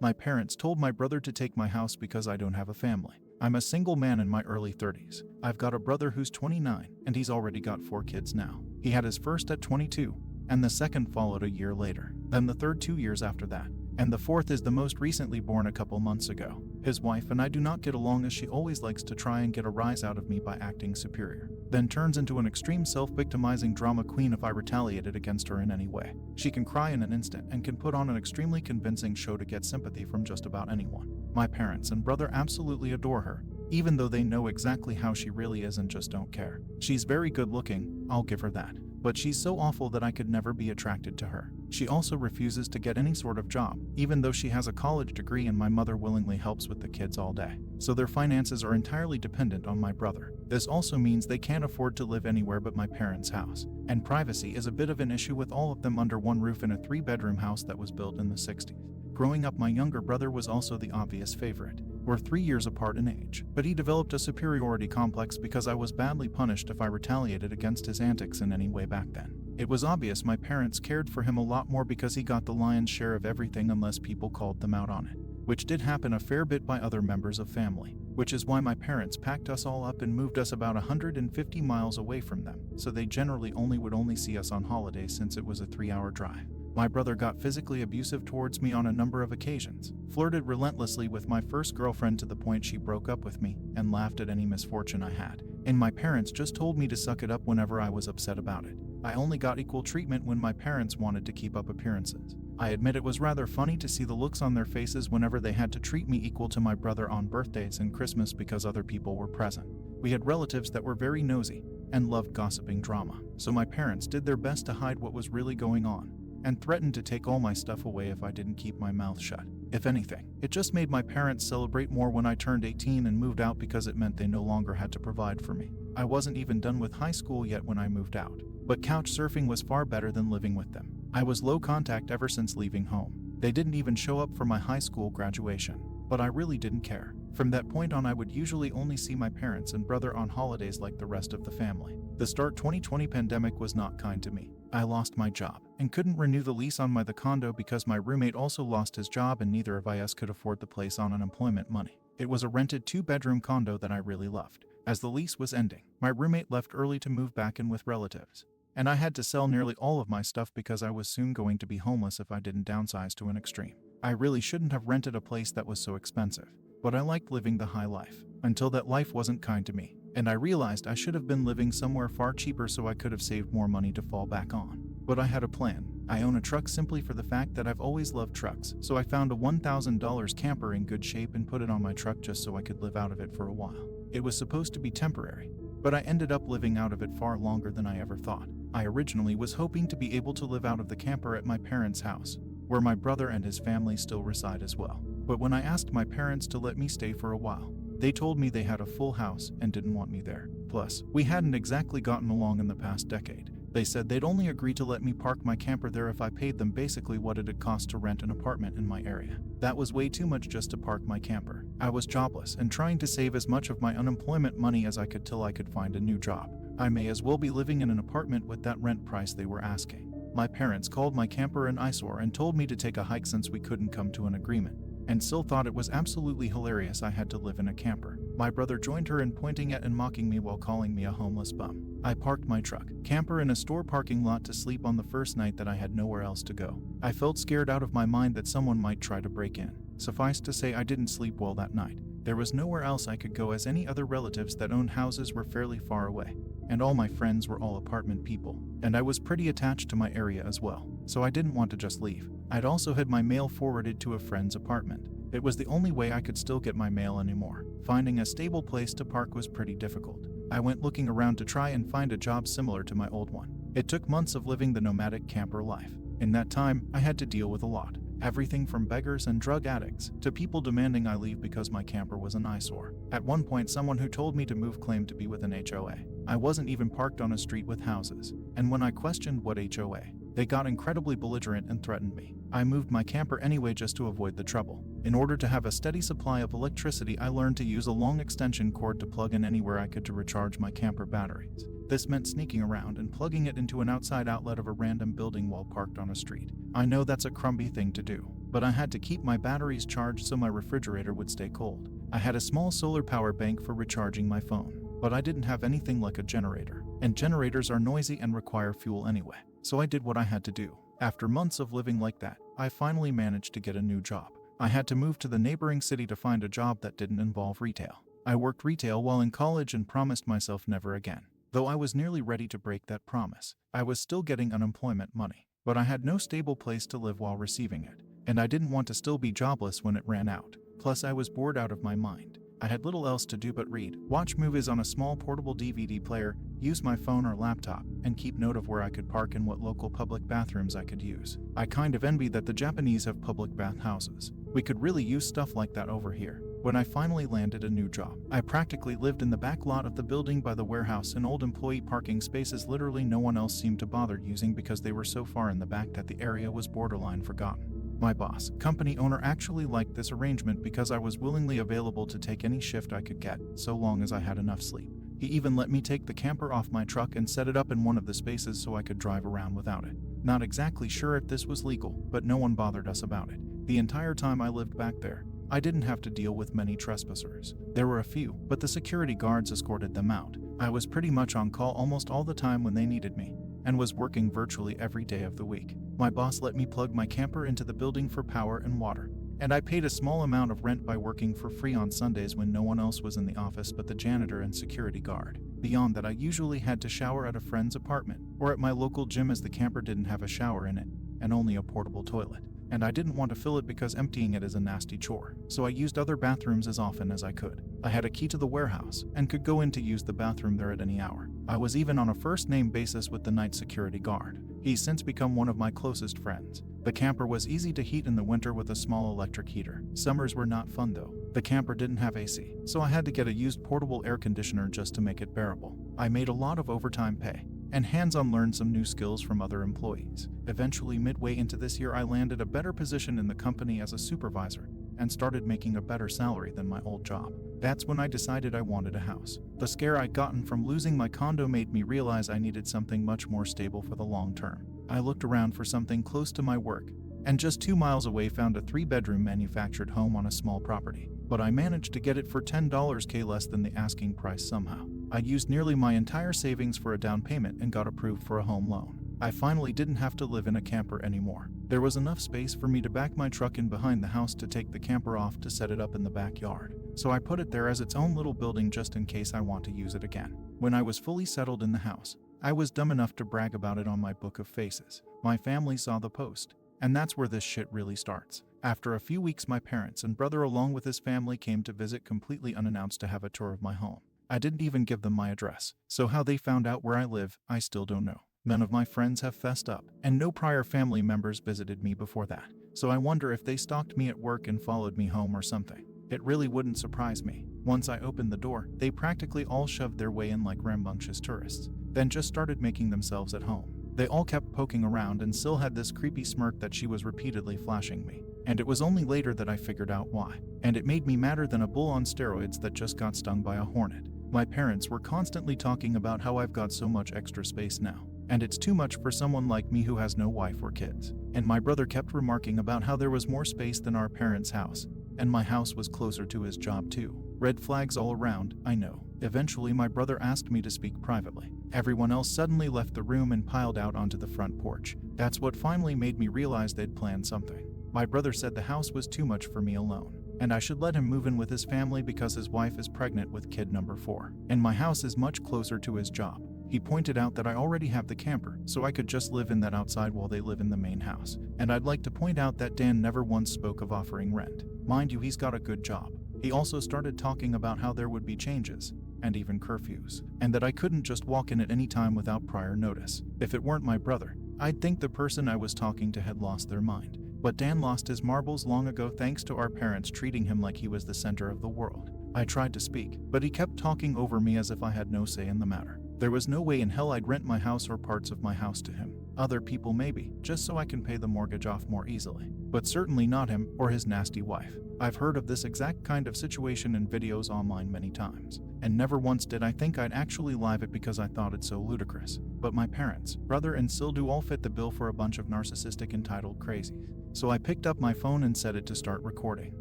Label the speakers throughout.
Speaker 1: My parents told my brother to take my house because I don't have a family. I'm a single man in my early 30s. I've got a brother who's 29, and he's already got 4 kids now. He had his first at 22, and the second followed a year later, then the third 2 years after that, and the fourth is the most recently born a couple months ago. His wife and I do not get along, as she always likes to try and get a rise out of me by acting superior, then turns into an extreme self-victimizing drama queen if I retaliated against her in any way. She can cry in an instant and can put on an extremely convincing show to get sympathy from just about anyone. My parents and brother absolutely adore her, even though they know exactly how she really is and just don't care. She's very good looking, I'll give her that, but she's so awful that I could never be attracted to her. She also refuses to get any sort of job, even though she has a college degree, and my mother willingly helps with the kids all day. So their finances are entirely dependent on my brother. This also means they can't afford to live anywhere but my parents' house. And privacy is a bit of an issue with all of them under one roof in a 3-bedroom house that was built in the 60s. Growing up, my younger brother was also the obvious favorite. We're 3 years apart in age, but he developed a superiority complex because I was badly punished if I retaliated against his antics in any way back then. It was obvious my parents cared for him a lot more because he got the lion's share of everything unless people called them out on it, which did happen a fair bit by other members of family, which is why my parents packed us all up and moved us about 150 miles away from them, so they generally would see us on holidays since it was a 3-hour drive. My brother got physically abusive towards me on a number of occasions, flirted relentlessly with my first girlfriend to the point she broke up with me, and laughed at any misfortune I had. And my parents just told me to suck it up whenever I was upset about it. I only got equal treatment when my parents wanted to keep up appearances. I admit it was rather funny to see the looks on their faces whenever they had to treat me equal to my brother on birthdays and Christmas because other people were present. We had relatives that were very nosy and loved gossiping drama, so my parents did their best to hide what was really going on, and threatened to take all my stuff away if I didn't keep my mouth shut. If anything, it just made my parents celebrate more when I turned 18 and moved out because it meant they no longer had to provide for me. I wasn't even done with high school yet when I moved out, but couch surfing was far better than living with them. I was low contact ever since leaving home. They didn't even show up for my high school graduation, but I really didn't care. From that point on, I would usually only see my parents and brother on holidays like the rest of the family. The start 2020 pandemic was not kind to me. I lost my job and couldn't renew the lease on the condo because my roommate also lost his job and neither of us could afford the place on unemployment money. It was a rented 2-bedroom condo that I really loved. As the lease was ending, my roommate left early to move back in with relatives, and I had to sell nearly all of my stuff because I was soon going to be homeless if I didn't downsize to an extreme. I really shouldn't have rented a place that was so expensive, but I liked living the high life, until that life wasn't kind to me, and I realized I should have been living somewhere far cheaper so I could have saved more money to fall back on. But I had a plan. I own a truck simply for the fact that I've always loved trucks, so I found a $1,000 camper in good shape and put it on my truck just so I could live out of it for a while. It was supposed to be temporary, but I ended up living out of it far longer than I ever thought. I originally was hoping to be able to live out of the camper at my parents' house, where my brother and his family still reside as well. But when I asked my parents to let me stay for a while, they told me they had a full house and didn't want me there. Plus, we hadn't exactly gotten along in the past decade. They said they'd only agree to let me park my camper there if I paid them basically what it'd cost to rent an apartment in my area. That was way too much just to park my camper. I was jobless and trying to save as much of my unemployment money as I could till I could find a new job. I may as well be living in an apartment with that rent price they were asking. My parents called my camper an eyesore and told me to take a hike since we couldn't come to an agreement, and still thought it was absolutely hilarious I had to live in a camper. My brother joined her in pointing at and mocking me while calling me a homeless bum. I parked my camper in a store parking lot to sleep on the first night that I had nowhere else to go. I felt scared out of my mind that someone might try to break in. Suffice to say, I didn't sleep well that night. There was nowhere else I could go as any other relatives that owned houses were fairly far away, and all my friends were all apartment people, and I was pretty attached to my area as well, so I didn't want to just leave. I'd also had my mail forwarded to a friend's apartment. It was the only way I could still get my mail anymore. Finding a stable place to park was pretty difficult. I went looking around to try and find a job similar to my old one. It took months of living the nomadic camper life. In that time, I had to deal with a lot. Everything from beggars and drug addicts to people demanding I leave because my camper was an eyesore. At one point, someone who told me to move claimed to be with an HOA. I wasn't even parked on a street with houses, and when I questioned what HOA, they got incredibly belligerent and threatened me. I moved my camper anyway just to avoid the trouble. In order to have a steady supply of electricity, I learned to use a long extension cord to plug in anywhere I could to recharge my camper batteries. This meant sneaking around and plugging it into an outside outlet of a random building while parked on a street. I know that's a crumby thing to do, but I had to keep my batteries charged so my refrigerator would stay cold. I had a small solar power bank for recharging my phone, but I didn't have anything like a generator, and generators are noisy and require fuel anyway. So I did what I had to do. After months of living like that, I finally managed to get a new job. I had to move to the neighboring city to find a job that didn't involve retail. I worked retail while in college and promised myself never again. Though I was nearly ready to break that promise, I was still getting unemployment money, but I had no stable place to live while receiving it, and I didn't want to still be jobless when it ran out. Plus, I was bored out of my mind. I had little else to do but read, watch movies on a small portable DVD player, use my phone or laptop, and keep note of where I could park and what local public bathrooms I could use. I kind of envy that the Japanese have public bathhouses. We could really use stuff like that over here. When I finally landed a new job, I practically lived in the back lot of the building by the warehouse in old employee parking spaces literally no one else seemed to bother using because they were so far in the back that the area was borderline forgotten. My boss, company owner, actually liked this arrangement because I was willingly available to take any shift I could get, so long as I had enough sleep. He even let me take the camper off my truck and set it up in one of the spaces so I could drive around without it. Not exactly sure if this was legal, but no one bothered us about it. The entire time I lived back there, I didn't have to deal with many trespassers. There were a few, but the security guards escorted them out. I was pretty much on call almost all the time when they needed me, and was working virtually every day of the week. My boss let me plug my camper into the building for power and water, and I paid a small amount of rent by working for free on Sundays when no one else was in the office but the janitor and security guard. Beyond that, I usually had to shower at a friend's apartment or at my local gym as the camper didn't have a shower in it and only a portable toilet. And I didn't want to fill it because emptying it is a nasty chore, so I used other bathrooms as often as I could. I had a key to the warehouse and could go in to use the bathroom there at any hour. I was even on a first-name basis with the night security guard. He's since become one of my closest friends. The camper was easy to heat in the winter with a small electric heater. Summers were not fun though. The camper didn't have AC, so I had to get a used portable air conditioner just to make it bearable. I made a lot of overtime pay and hands-on learned some new skills from other employees. Eventually, midway into this year, I landed a better position in the company as a supervisor and started making a better salary than my old job. That's when I decided I wanted a house. The scare I'd gotten from losing my condo made me realize I needed something much more stable for the long term. I looked around for something close to my work, and just 2 miles away found a 3-bedroom manufactured home on a small property. But I managed to get it for $10K less than the asking price somehow. I used nearly my entire savings for a down payment and got approved for a home loan. I finally didn't have to live in a camper anymore. There was enough space for me to back my truck in behind the house to take the camper off to set it up in the backyard. So I put it there as its own little building just in case I want to use it again. When I was fully settled in the house, I was dumb enough to brag about it on my book of faces. My family saw the post, and that's where this shit really starts. After a few weeks, my parents and brother along with his family came to visit completely unannounced to have a tour of my home. I didn't even give them my address, so how they found out where I live, I still don't know. None of my friends have fessed up, and no prior family members visited me before that, so I wonder if they stalked me at work and followed me home or something. It really wouldn't surprise me. Once I opened the door, they practically all shoved their way in like rambunctious tourists, then just started making themselves at home. They all kept poking around and Syl had this creepy smirk that she was repeatedly flashing me, and it was only later that I figured out why. And it made me madder than a bull on steroids that just got stung by a hornet. My parents were constantly talking about how I've got so much extra space now, and it's too much for someone like me who has no wife or kids. And my brother kept remarking about how there was more space than our parents' house, and my house was closer to his job too. Red flags all around, I know. Eventually, my brother asked me to speak privately. Everyone else suddenly left the room and piled out onto the front porch. That's what finally made me realize they'd planned something. My brother said the house was too much for me alone, and I should let him move in with his family because his wife is pregnant with kid number 4, and my house is much closer to his job. He pointed out that I already have the camper, so I could just live in that outside while they live in the main house. And I'd like to point out that Dan never once spoke of offering rent. Mind you, he's got a good job. He also started talking about how there would be changes, and even curfews, and that I couldn't just walk in at any time without prior notice. If it weren't my brother, I'd think the person I was talking to had lost their mind. But Dan lost his marbles long ago thanks to our parents treating him like he was the center of the world. I tried to speak, but he kept talking over me as if I had no say in the matter. There was no way in hell I'd rent my house or parts of my house to him. Other people maybe, just so I can pay the mortgage off more easily. But certainly not him or his nasty wife. I've heard of this exact kind of situation in videos online many times, and never once did I think I'd actually live it because I thought it so ludicrous. But my parents, brother and Syl do all fit the bill for a bunch of narcissistic entitled crazies. so I picked up my phone and set it to start recording,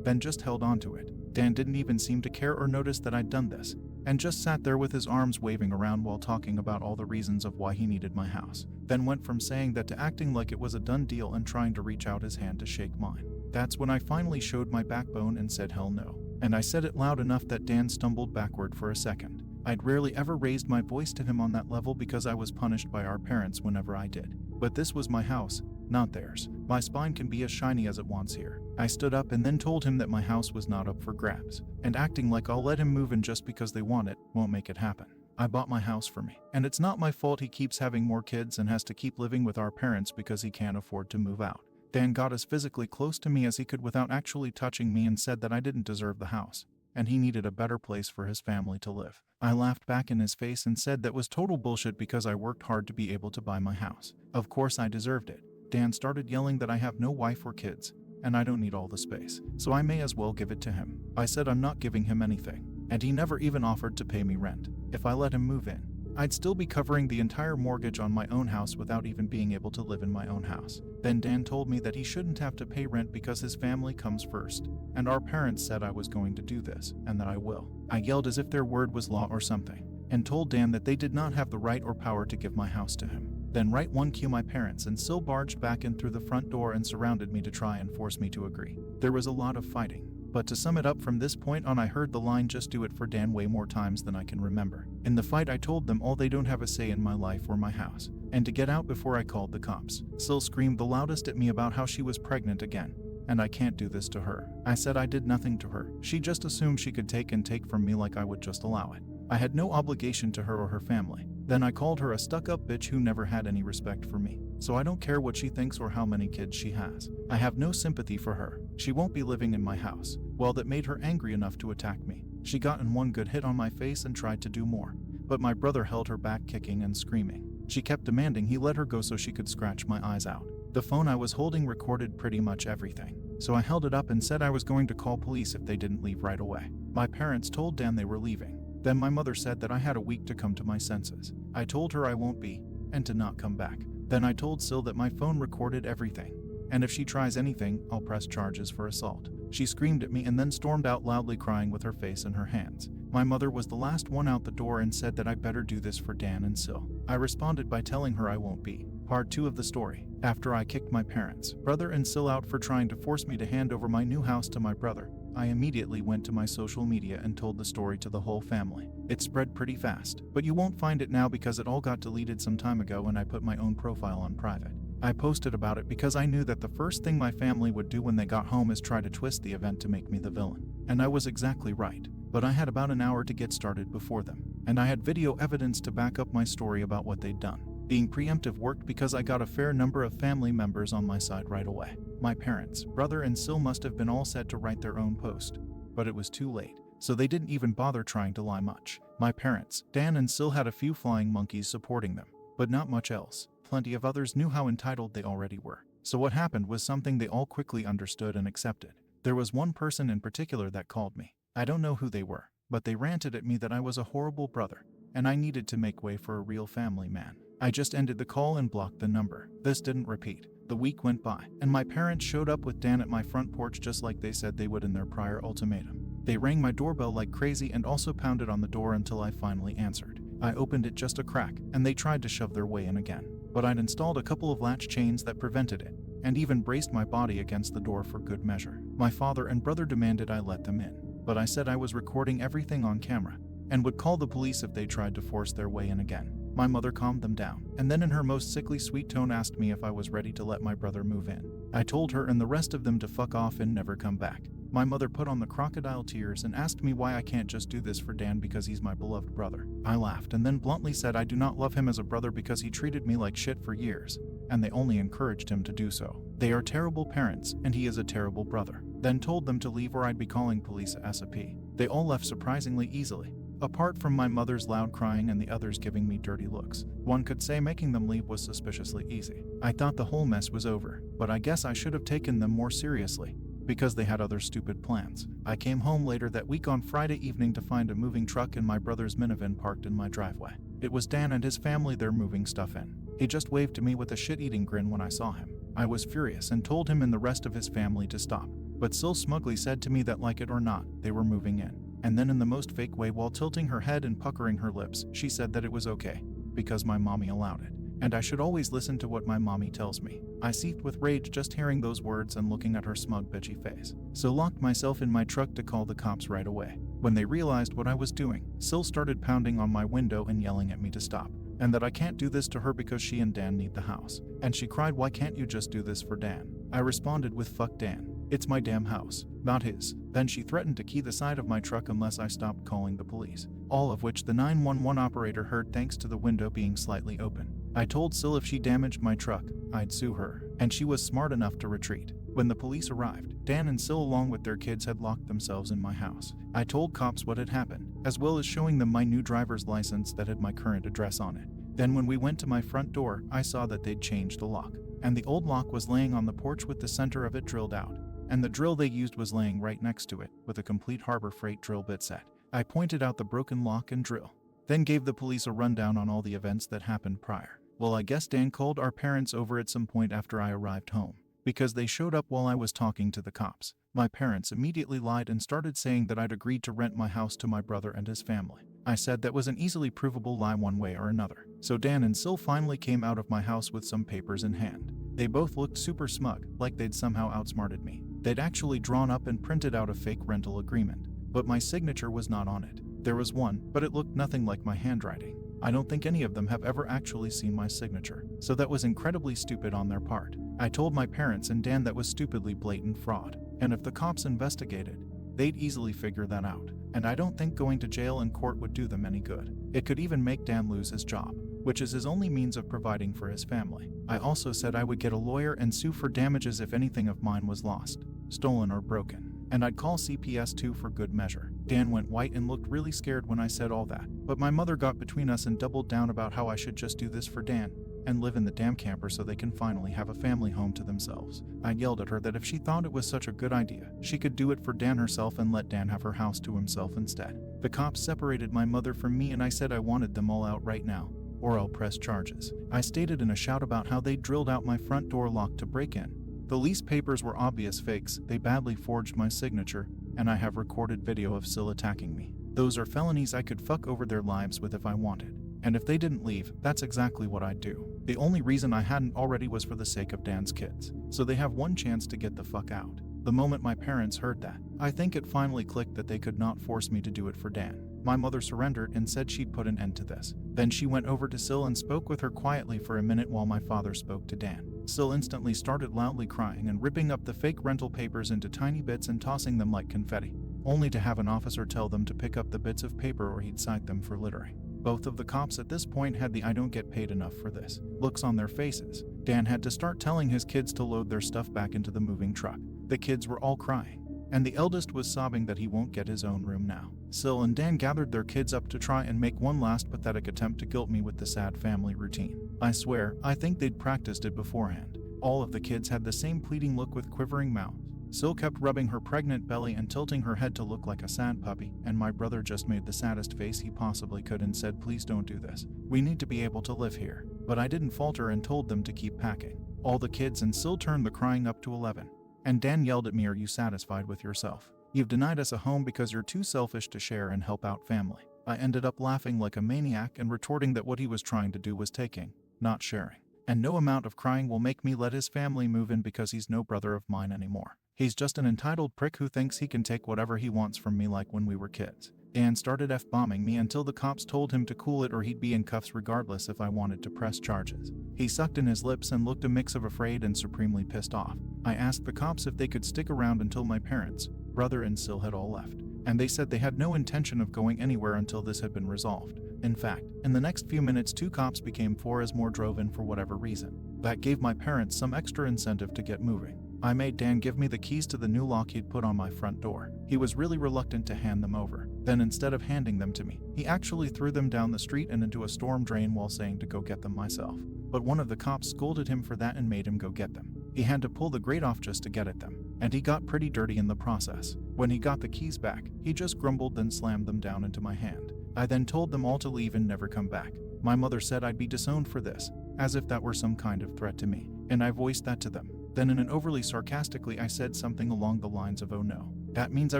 Speaker 1: then just held on to it. Dan didn't even seem to care or notice that I'd done this, and just sat there with his arms waving around while talking about all the reasons of why he needed my house, then went from saying that to acting like it was a done deal and trying to reach out his hand to shake mine. That's when I finally showed my backbone and said hell no. And I said it loud enough that Dan stumbled backward for a second. I'd rarely ever raised my voice to him on that level because I was punished by our parents whenever I did. But this was my house, not theirs. My spine can be as shiny as it wants here. I stood up and then told him that my house was not up for grabs, and acting like I'll let him move in just because they want it won't make it happen. I bought my house for me, and it's not my fault he keeps having more kids and has to keep living with our parents because he can't afford to move out. Dan got as physically close to me as he could without actually touching me and said that I didn't deserve the house, and he needed a better place for his family to live. I laughed back in his face and said that was total bullshit because I worked hard to be able to buy my house. Of course I deserved it. Dan started yelling that I have no wife or kids, and I don't need all the space, so I may as well give it to him. I said I'm not giving him anything, and he never even offered to pay me rent. If I let him move in, I'd still be covering the entire mortgage on my own house without even being able to live in my own house. Then Dan told me that he shouldn't have to pay rent because his family comes first, and our parents said I was going to do this, and that I will. I yelled as if their word was law or something, and told Dan that they did not have the right or power to give my house to him. Then right one cue my parents and Sil barged back in through the front door and surrounded me to try and force me to agree. There was a lot of fighting. But to sum it up, from this point on I heard the line "just do it" for Dan way more times than I can remember. In the fight I told them all they don't have a say in my life or my house, and to get out before I called the cops. Sil screamed the loudest at me about how she was pregnant again, and I can't do this to her. I said I did nothing to her. She just assumed she could take from me like I would just allow it. I had no obligation to her or her family. Then I called her a stuck-up bitch who never had any respect for me. So I don't care what she thinks or how many kids she has. I have no sympathy for her. She won't be living in my house. Well, that made her angry enough to attack me. She got in one good hit on my face and tried to do more, but my brother held her back, kicking and screaming. She kept demanding he let her go so she could scratch my eyes out. The phone I was holding recorded pretty much everything, so I held it up and said I was going to call police if they didn't leave right away. My parents told Dan they were leaving. Then my mother said that I had a week to come to my senses. I told her I won't be, and to not come back. Then I told Sil that my phone recorded everything, and if she tries anything, I'll press charges for assault. She screamed at me and then stormed out loudly, crying with her face in her hands. My mother was the last one out the door and said that I better do this for Dan and Sil. I responded by telling her I won't be. Part 2 of the story. After I kicked my parents, brother and Sil out for trying to force me to hand over my new house to my brother, I immediately went to my social media and told the story to the whole family. It spread pretty fast, but you won't find it now because it all got deleted some time ago and I put my own profile on private. I posted about it because I knew that the first thing my family would do when they got home is try to twist the event to make me the villain. And I was exactly right. But I had about an hour to get started before them, and I had video evidence to back up my story about what they'd done. Being preemptive worked because I got a fair number of family members on my side right away. My parents, brother and Sil must have been all set to write their own post, but it was too late, so they didn't even bother trying to lie much. My parents, Dan and Sil, had a few flying monkeys supporting them, but not much else. Plenty of others knew how entitled they already were. So what happened was something they all quickly understood and accepted. There was one person in particular that called me. I don't know who they were, but they ranted at me that I was a horrible brother, and I needed to make way for a real family man. I just ended the call and blocked the number. This didn't repeat. The week went by, and my parents showed up with Dan at my front porch just like they said they would in their prior ultimatum. They rang my doorbell like crazy and also pounded on the door until I finally answered. I opened it just a crack, and they tried to shove their way in again. But I'd installed a couple of latch chains that prevented it, and even braced my body against the door for good measure. My father and brother demanded I let them in, but I said I was recording everything on camera, and would call the police if they tried to force their way in again. My mother calmed them down, and then in her most sickly sweet tone asked me if I was ready to let my brother move in. I told her and the rest of them to fuck off and never come back. My mother put on the crocodile tears and asked me why I can't just do this for Dan because he's my beloved brother. I laughed and then bluntly said I do not love him as a brother because he treated me like shit for years, and they only encouraged him to do so. They are terrible parents, and he is a terrible brother. Then told them to leave or I'd be calling police ASAP. They all left surprisingly easily, apart from my mother's loud crying and the others giving me dirty looks. One could say making them leave was suspiciously easy. I thought the whole mess was over, but I guess I should have taken them more seriously, because they had other stupid plans. I came home later that week on Friday evening to find a moving truck and my brother's minivan parked in my driveway. It was Dan and his family there moving stuff in. He just waved to me with a shit-eating grin when I saw him. I was furious and told him and the rest of his family to stop. But Sil smugly said to me that like it or not, they were moving in. And then in the most fake way, while tilting her head and puckering her lips, she said that it was okay, because my mommy allowed it. And I should always listen to what my mommy tells me. I seethed with rage just hearing those words and looking at her smug bitchy face. So locked myself in my truck to call the cops right away. When they realized what I was doing, Sil started pounding on my window and yelling at me to stop. And that I can't do this to her because she and Dan need the house. And she cried, "Why can't you just do this for Dan?" I responded with, "Fuck Dan. It's my damn house, not his." Then she threatened to key the side of my truck unless I stopped calling the police. All of which the 911 operator heard thanks to the window being slightly open. I told Sil if she damaged my truck, I'd sue her, and she was smart enough to retreat. When the police arrived, Dan and Sil along with their kids had locked themselves in my house. I told cops what had happened, as well as showing them my new driver's license that had my current address on it. Then when we went to my front door, I saw that they'd changed the lock, and the old lock was laying on the porch with the center of it drilled out, and the drill they used was laying right next to it, with a complete Harbor Freight drill bit set. I pointed out the broken lock and drill, then gave the police a rundown on all the events that happened prior. Well, I guess Dan called our parents over at some point after I arrived home, because they showed up while I was talking to the cops. My parents immediately lied and started saying that I'd agreed to rent my house to my brother and his family. I said that was an easily provable lie one way or another. So Dan and Sil finally came out of my house with some papers in hand. They both looked super smug, like they'd somehow outsmarted me. They'd actually drawn up and printed out a fake rental agreement, but my signature was not on it. There was one, but it looked nothing like my handwriting. I don't think any of them have ever actually seen my signature, so that was incredibly stupid on their part. I told my parents and Dan that was stupidly blatant fraud, and if the cops investigated, they'd easily figure that out, and I don't think going to jail and court would do them any good. It could even make Dan lose his job, which is his only means of providing for his family. I also said I would get a lawyer and sue for damages if anything of mine was lost, stolen or broken, and I'd call CPS too for good measure. Dan went white and looked really scared when I said all that, but my mother got between us and doubled down about how I should just do this for Dan and live in the damn camper so they can finally have a family home to themselves. I yelled at her that if she thought it was such a good idea, she could do it for Dan herself and let Dan have her house to himself instead. The cops separated my mother from me and I said I wanted them all out right now, or I'll press charges. I stated in a shout about how they drilled out my front door lock to break in. The lease papers were obvious fakes, they badly forged my signature, and I have recorded video of Sil attacking me. Those are felonies I could fuck over their lives with if I wanted. And if they didn't leave, that's exactly what I'd do. The only reason I hadn't already was for the sake of Dan's kids, so they have one chance to get the fuck out. The moment my parents heard that, I think it finally clicked that they could not force me to do it for Dan. My mother surrendered and said she'd put an end to this. Then she went over to Sil and spoke with her quietly for a minute while my father spoke to Dan. Sil instantly started loudly crying and ripping up the fake rental papers into tiny bits and tossing them like confetti, only to have an officer tell them to pick up the bits of paper or he'd cite them for littering. Both of the cops at this point had the "I don't get paid enough for this" looks on their faces. Dan had to start telling his kids to load their stuff back into the moving truck. The kids were all crying, and the eldest was sobbing that he won't get his own room now. Sil and Dan gathered their kids up to try and make one last pathetic attempt to guilt me with the sad family routine. I swear, I think they'd practiced it beforehand. All of the kids had the same pleading look with quivering mouths. Sil kept rubbing her pregnant belly and tilting her head to look like a sad puppy, and my brother just made the saddest face he possibly could and said, "Please don't do this. We need to be able to live here." But I didn't falter and told them to keep packing. All the kids and Sil turned the crying up to 11. And Dan yelled at me, "Are you satisfied with yourself? You've denied us a home because you're too selfish to share and help out family." I ended up laughing like a maniac and retorting that what he was trying to do was taking, not sharing. And no amount of crying will make me let his family move in because he's no brother of mine anymore. He's just an entitled prick who thinks he can take whatever he wants from me like when we were kids. Dan started F-bombing me until the cops told him to cool it or he'd be in cuffs regardless if I wanted to press charges. He sucked in his lips and looked a mix of afraid and supremely pissed off. I asked the cops if they could stick around until my parents, brother and Sil had all left, and they said they had no intention of going anywhere until this had been resolved. In fact, in the next few minutes 2 cops became 4 as more drove in for whatever reason. That gave my parents some extra incentive to get moving. I made Dan give me the keys to the new lock he'd put on my front door. He was really reluctant to hand them over. Then instead of handing them to me, he actually threw them down the street and into a storm drain while saying to go get them myself. But one of the cops scolded him for that and made him go get them. He had to pull the grate off just to get at them, and he got pretty dirty in the process. When he got the keys back, he just grumbled then slammed them down into my hand. I then told them all to leave and never come back. My mother said I'd be disowned for this, as if that were some kind of threat to me. and I voiced that to them. Then in an overly sarcastically I said something along the lines of, "Oh no. That means I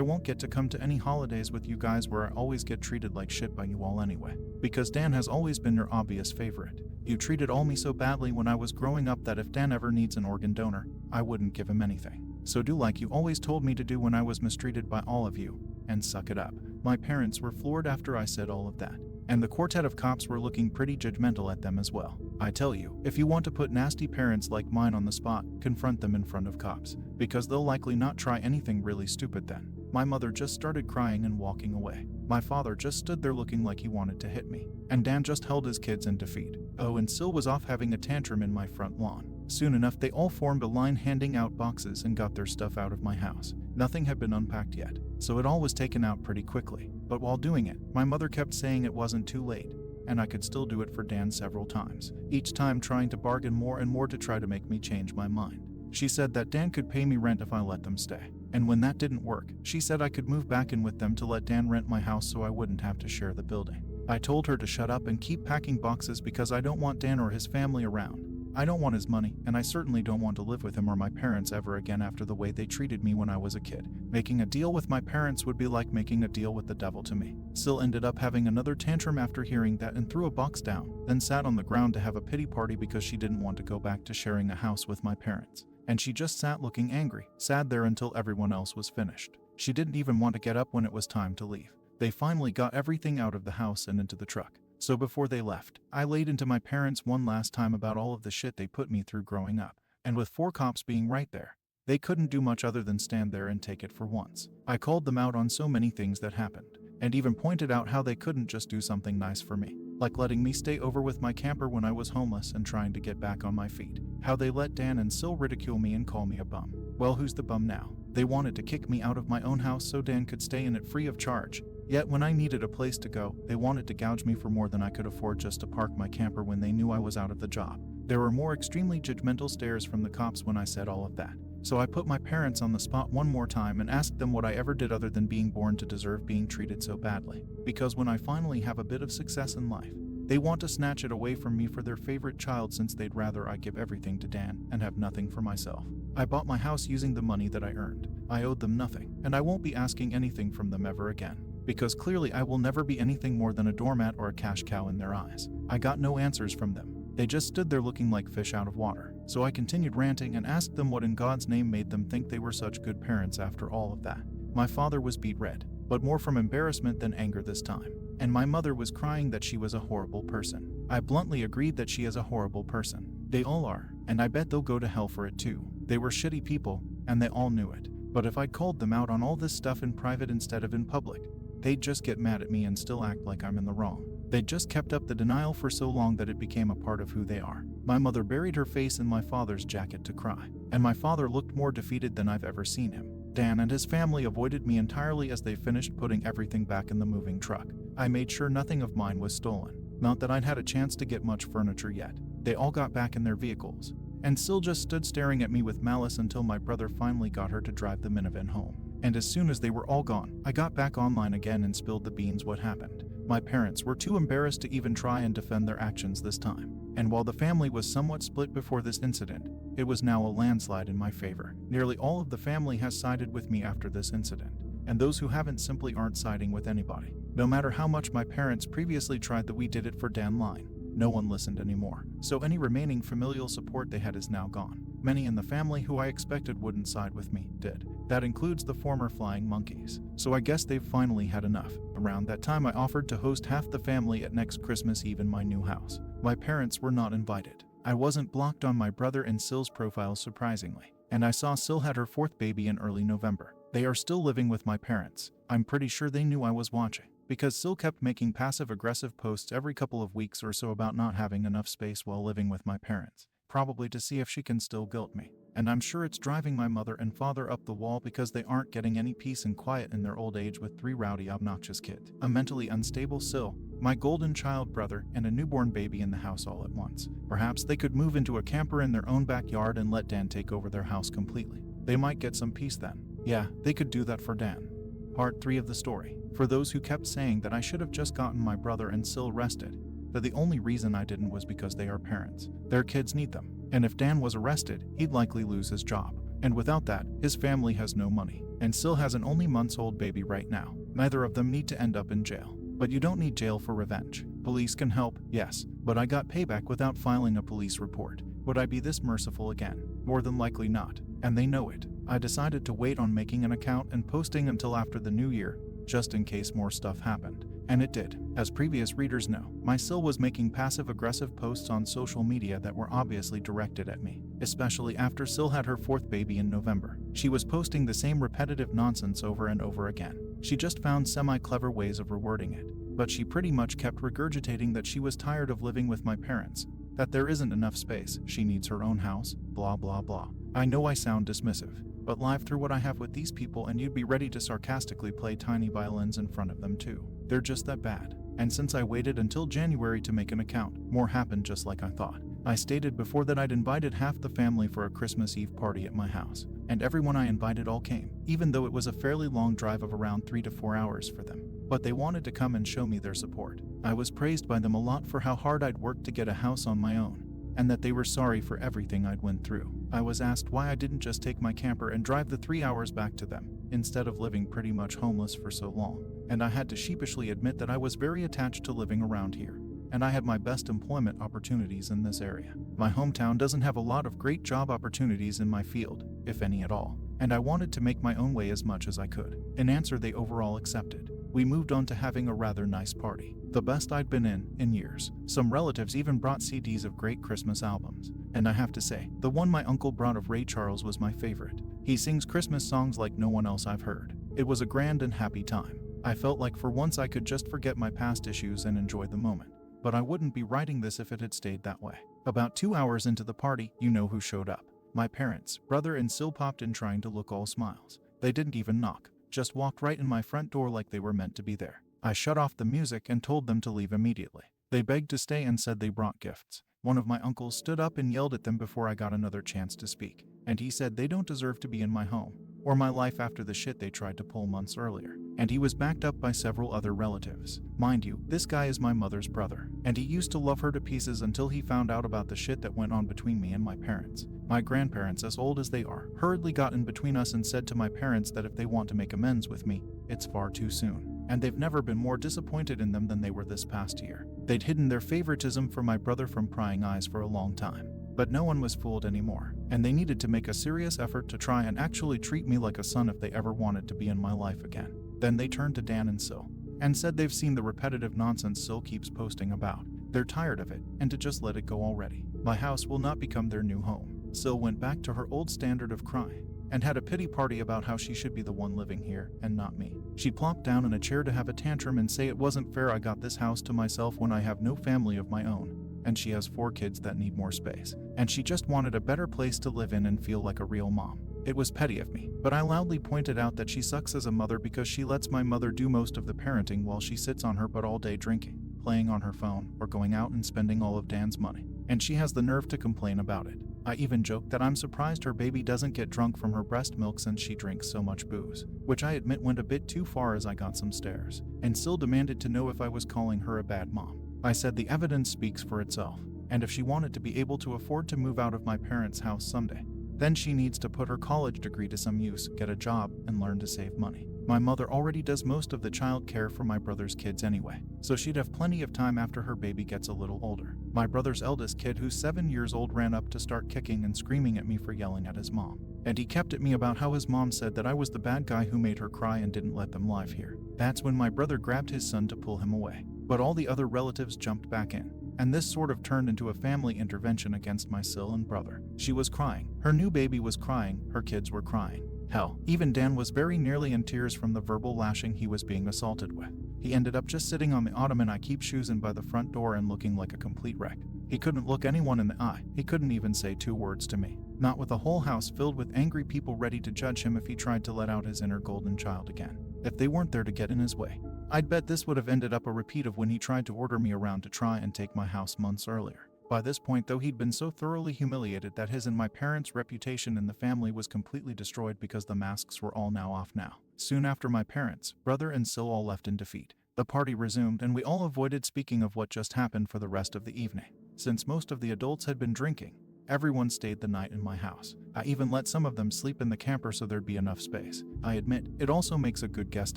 Speaker 1: won't get to come to any holidays with you guys where I always get treated like shit by you all anyway. Because Dan has always been your obvious favorite. You treated all me so badly when I was growing up that if Dan ever needs an organ donor, I wouldn't give him anything. So do like you always told me to do when I was mistreated by all of you, and suck it up." My parents were floored after I said all of that. And the quartet of cops were looking pretty judgmental at them as well. I tell you, if you want to put nasty parents like mine on the spot, confront them in front of cops, because they'll likely not try anything really stupid then. My mother just started crying and walking away. My father just stood there looking like he wanted to hit me. And Dan just held his kids in defeat. Oh, and Sil was off having a tantrum in my front lawn. Soon enough, they all formed a line handing out boxes and got their stuff out of my house. Nothing had been unpacked yet, so it all was taken out pretty quickly. But while doing it, my mother kept saying it wasn't too late, and I could still do it for Dan several times, each time trying to bargain more and more to try to make me change my mind. She said that Dan could pay me rent if I let them stay. And when that didn't work, she said I could move back in with them to let Dan rent my house so I wouldn't have to share the building. I told her to shut up and keep packing boxes because I don't want Dan or his family around. I don't want his money, and I certainly don't want to live with him or my parents ever again after the way they treated me when I was a kid. Making a deal with my parents would be like making a deal with the devil to me. Sil ended up having another tantrum after hearing that and threw a box down, then sat on the ground to have a pity party because she didn't want to go back to sharing a house with my parents. And she just sat looking angry, sad there until everyone else was finished. She didn't even want to get up when it was time to leave. They finally got everything out of the house and into the truck. So before they left, I laid into my parents one last time about all of the shit they put me through growing up. And with 4 cops being right there, they couldn't do much other than stand there and take it for once. I called them out on so many things that happened, and even pointed out how they couldn't just do something nice for me, like letting me stay over with my camper when I was homeless and trying to get back on my feet. How they let Dan and Sil ridicule me and call me a bum. Well, who's the bum now? They wanted to kick me out of my own house so Dan could stay in it free of charge. Yet when I needed a place to go, they wanted to gouge me for more than I could afford just to park my camper when they knew I was out of the job. There were more extremely judgmental stares from the cops when I said all of that. So I put my parents on the spot one more time and asked them what I ever did other than being born to deserve being treated so badly. Because when I finally have a bit of success in life, they want to snatch it away from me for their favorite child since they'd rather I give everything to Dan and have nothing for myself. I bought my house using the money that I earned. I owed them nothing, and I won't be asking anything from them ever again. Because clearly I will never be anything more than a doormat or a cash cow in their eyes. I got no answers from them. They just stood there looking like fish out of water. So I continued ranting and asked them what in God's name made them think they were such good parents after all of that. My father was beet red, but more from embarrassment than anger this time. And my mother was crying that she was a horrible person. I bluntly agreed that she is a horrible person. They all are, and I bet they'll go to hell for it too. They were shitty people, and they all knew it. But if I'd called them out on all this stuff in private instead of in public, they'd just get mad at me and still act like I'm in the wrong. They'd just kept up the denial for so long that it became a part of who they are. My mother buried her face in my father's jacket to cry, and my father looked more defeated than I've ever seen him. Dan and his family avoided me entirely as they finished putting everything back in the moving truck. I made sure nothing of mine was stolen. Not that I'd had a chance to get much furniture yet. They all got back in their vehicles, and Sil just stood staring at me with malice until my brother finally got her to drive the minivan home. And as soon as they were all gone, I got back online again and spilled the beans what happened. My parents were too embarrassed to even try and defend their actions this time. And while the family was somewhat split before this incident, it was now a landslide in my favor. Nearly all of the family has sided with me after this incident, and those who haven't simply aren't siding with anybody. No matter how much my parents previously tried the "we did it for Dan" line, no one listened anymore. So any remaining familial support they had is now gone. Many in the family who I expected wouldn't side with me did. That includes the former flying monkeys. So I guess they've finally had enough. Around that time I offered to host half the family at next Christmas Eve in my new house. My parents were not invited. I wasn't blocked on my brother and Sil's profiles surprisingly. And I saw Sil had her 4th baby in early November. They are still living with my parents. I'm pretty sure they knew I was watching, because Sil kept making passive-aggressive posts every couple of weeks or so about not having enough space while living with my parents, probably to see if she can still guilt me. And I'm sure it's driving my mother and father up the wall because they aren't getting any peace and quiet in their old age with 3 rowdy, obnoxious kids, a mentally unstable Sil, my golden child brother, and a newborn baby in the house all at once. Perhaps they could move into a camper in their own backyard and let Dan take over their house completely. They might get some peace then. Yeah, they could do that for Dan. Part 3 of the story. For those who kept saying that I should have just gotten my brother and Sil arrested, that the only reason I didn't was because they are parents. Their kids need them, And if Dan was arrested, he'd likely lose his job. And without that, his family has no money. And Sil has an only months-old baby right now. Neither of them need to end up in jail. But you don't need jail for revenge. Police can help, yes, but I got payback without filing a police report. Would I be this merciful again? More than likely not. And they know it. I decided to wait on making an account and posting until after the new year, just in case more stuff happened. And it did. As previous readers know, my Sil was making passive-aggressive posts on social media that were obviously directed at me, especially after Sil had her fourth baby in November. She was posting the same repetitive nonsense over and over again. She just found semi-clever ways of rewording it, but she pretty much kept regurgitating that she was tired of living with my parents, that there isn't enough space, she needs her own house, blah blah blah. I know I sound dismissive, but live through what I have with these people and you'd be ready to sarcastically play tiny violins in front of them too. They're just that bad. And since I waited until January to make an account, more happened just like I thought. I stated before that I'd invited half the family for a Christmas Eve party at my house, and everyone I invited all came, even though it was a fairly long drive of around 3 to 4 hours for them. But they wanted to come and show me their support. I was praised by them a lot for how hard I'd worked to get a house on my own, and that they were sorry for everything I'd went through. I was asked why I didn't just take my camper and drive the 3 hours back to them, instead of living pretty much homeless for so long. And I had to sheepishly admit that I was very attached to living around here, and I had my best employment opportunities in this area. My hometown doesn't have a lot of great job opportunities in my field, if any at all, and I wanted to make my own way as much as I could. In answer, they overall accepted. We moved on to having a rather nice party, the best I'd been in years. Some relatives even brought CDs of great Christmas albums, and I have to say, the one my uncle brought of Ray Charles was my favorite. He sings Christmas songs like no one else I've heard. It was a grand and happy time. I felt like for once I could just forget my past issues and enjoy the moment. But I wouldn't be writing this if it had stayed that way. About 2 hours into the party, you know who showed up. My parents, brother and Sil popped in trying to look all smiles. They didn't even knock, just walked right in my front door like they were meant to be there. I shut off the music and told them to leave immediately. They begged to stay and said they brought gifts. One of my uncles stood up and yelled at them before I got another chance to speak, and he said they don't deserve to be in my home, or my life after the shit they tried to pull months earlier. And he was backed up by several other relatives. Mind you, this guy is my mother's brother, and he used to love her to pieces until he found out about the shit that went on between me and my parents. My grandparents, as old as they are, hurriedly got in between us and said to my parents that if they want to make amends with me, it's far too soon. And they've never been more disappointed in them than they were this past year. They'd hidden their favoritism for my brother from prying eyes for a long time. But no one was fooled anymore, and they needed to make a serious effort to try and actually treat me like a son if they ever wanted to be in my life again. Then they turned to Dan and Sil, and said they've seen the repetitive nonsense Sil keeps posting about. They're tired of it, and to just let it go already. My house will not become their new home. Sil went back to her old standard of crying, and had a pity party about how she should be the one living here, and not me. She plopped down in a chair to have a tantrum and say it wasn't fair I got this house to myself when I have no family of my own, and she has 4 kids that need more space, and she just wanted a better place to live in and feel like a real mom. It was petty of me, but I loudly pointed out that she sucks as a mother because she lets my mother do most of the parenting while she sits on her butt all day drinking, playing on her phone, or going out and spending all of Dan's money, and she has the nerve to complain about it. I even joked that I'm surprised her baby doesn't get drunk from her breast milk since she drinks so much booze, which I admit went a bit too far as I got some stares, and still demanded to know if I was calling her a bad mom. I said the evidence speaks for itself, and if she wanted to be able to afford to move out of my parents' house someday, then she needs to put her college degree to some use, get a job, and learn to save money. My mother already does most of the child care for my brother's kids anyway, so she'd have plenty of time after her baby gets a little older. My brother's eldest kid, who's 7 years old, ran up to start kicking and screaming at me for yelling at his mom. And he kept at me about how his mom said that I was the bad guy who made her cry and didn't let them live here. That's when my brother grabbed his son to pull him away. But all the other relatives jumped back in, and this sort of turned into a family intervention against my Sil and brother. She was crying, her new baby was crying, her kids were crying. Hell, even Dan was very nearly in tears from the verbal lashing he was being assaulted with. He ended up just sitting on the ottoman I keep shoesing by the front door and looking like a complete wreck. He couldn't look anyone in the eye, he couldn't even say 2 words to me. Not with a whole house filled with angry people ready to judge him if he tried to let out his inner golden child again. If they weren't there to get in his way, I'd bet this would have ended up a repeat of when he tried to order me around to try and take my house months earlier. By this point, though, he'd been so thoroughly humiliated that his and my parents' reputation in the family was completely destroyed because the masks were all now off now. Soon after, my parents, brother and Sil all left in defeat. The party resumed and we all avoided speaking of what just happened for the rest of the evening. Since most of the adults had been drinking, Everyone stayed the night in my house. I even let some of them sleep in the camper so there'd be enough space. I admit, it also makes a good guest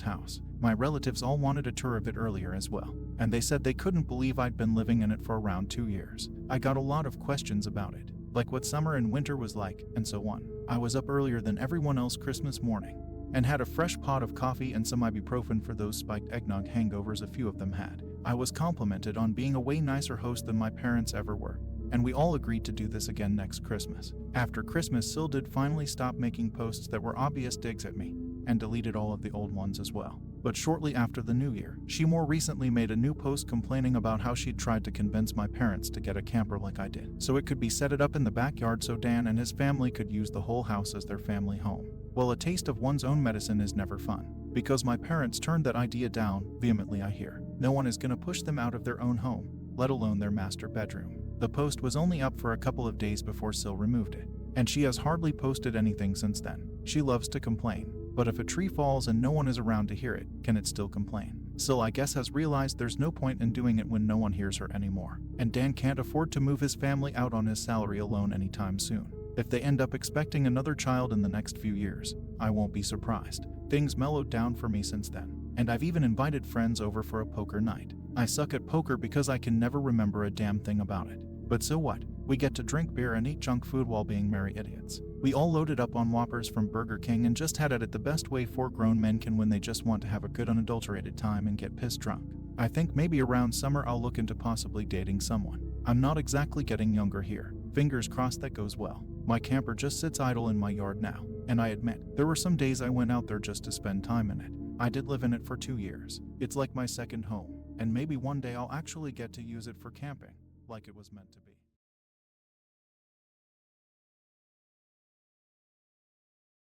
Speaker 1: house. My relatives all wanted a tour of it earlier as well, and they said they couldn't believe I'd been living in it for around 2 years. I got a lot of questions about it, like what summer and winter was like, and so on. I was up earlier than everyone else Christmas morning, and had a fresh pot of coffee and some ibuprofen for those spiked eggnog hangovers a few of them had. I was complimented on being a way nicer host than my parents ever were, and we all agreed to do this again next Christmas. After Christmas, Sil did finally stop making posts that were obvious digs at me, and deleted all of the old ones as well. But shortly after the new year, she more recently made a new post complaining about how she'd tried to convince my parents to get a camper like I did, so it could be set up in the backyard so Dan and his family could use the whole house as their family home. Well, a taste of one's own medicine is never fun, because my parents turned that idea down vehemently. I hear no one is going to push them out of their own home, let alone their master bedroom. The post was only up for a couple of days before Sil removed it, and she has hardly posted anything since then. She loves to complain, but if a tree falls and no one is around to hear it, can it still complain? Sil, I guess, has realized there's no point in doing it when no one hears her anymore, and Dan can't afford to move his family out on his salary alone anytime soon. If they end up expecting another child in the next few years, I won't be surprised. Things mellowed down for me since then, and I've even invited friends over for a poker night. I suck at poker because I can never remember a damn thing about it. But so what? We get to drink beer and eat junk food while being merry idiots. We all loaded up on Whoppers from Burger King and just had it the best way 4 grown men can when they just want to have a good unadulterated time and get pissed drunk. I think maybe around summer I'll look into possibly dating someone. I'm not exactly getting younger here. Fingers crossed that goes well. My camper just sits idle in my yard now, and I admit, there were some days I went out there just to spend time in it. I did live in it for 2 years. It's like my second home, and maybe one day I'll actually get to use it for camping, like it was meant to be.